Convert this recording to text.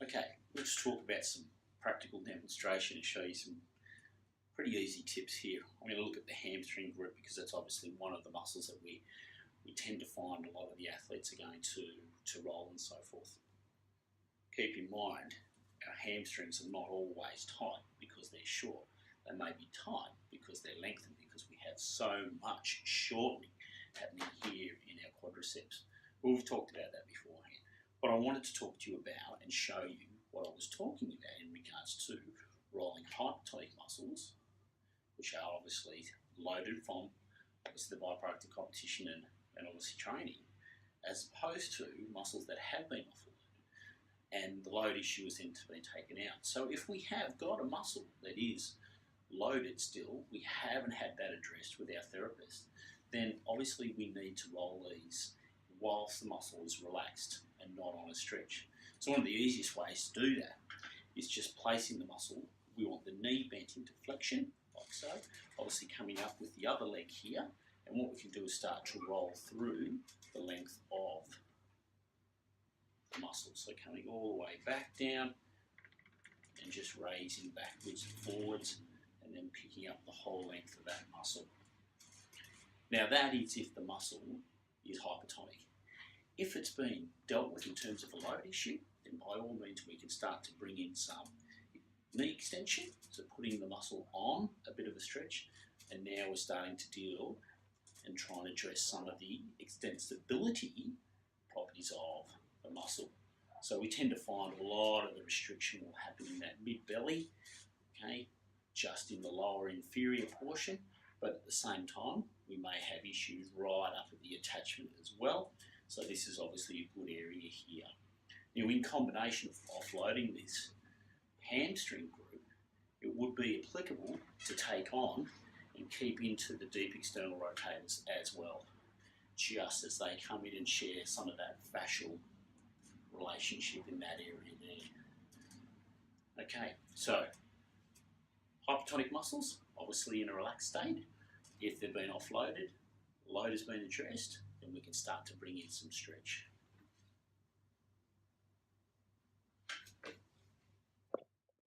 Okay, let's talk about some practical demonstration and show you some pretty easy tips here. I'm going to look at the hamstring group because that's obviously one of the muscles that we tend to find a lot of the athletes are going to roll and so forth. Keep in mind, our hamstrings are not always tight because they're short. They may be tight because they're lengthened because we have so much shortening happening here in our quadriceps. Well, we've talked about that beforehand. But I wanted to talk to you about and show you what I was talking about in regards to rolling hypertonic muscles, which are obviously loaded from obviously the byproduct of competition and obviously training, as opposed to muscles that have been offloaded. And the load issue has then been taken out. So if we have got a muscle that is loaded still, we haven't had that addressed with our therapist, then obviously we need to roll these whilst the muscle is relaxed and not on a stretch. So one of the easiest ways to do that is just placing the muscle. We want the knee bent into flexion, like so, obviously coming up with the other leg here, and what we can do is start to roll through the length of the muscle. So coming all the way back down and just raising backwards and forwards and then picking up the whole length of that muscle. Now that is if the muscle is hypertonic. If it's been dealt with in terms of a load issue, then by all means we can start to bring in some knee extension, so putting the muscle on a bit of a stretch, and now we're starting to deal and try and address some of the extensibility properties of the muscle. So we tend to find a lot of the restriction will happen in that mid-belly, okay, just in the lower inferior portion, but at the same time we may have issues right up at the attachment as well. So this is obviously a good area here. Now in combination of offloading this hamstring group, it would be applicable to take on and keep into the deep external rotators as well, just as they come in and share some of that fascial relationship in that area there. Okay, so hypertonic muscles, obviously in a relaxed state. If they've been offloaded, the load has been addressed, then we can start to bring in some stretch.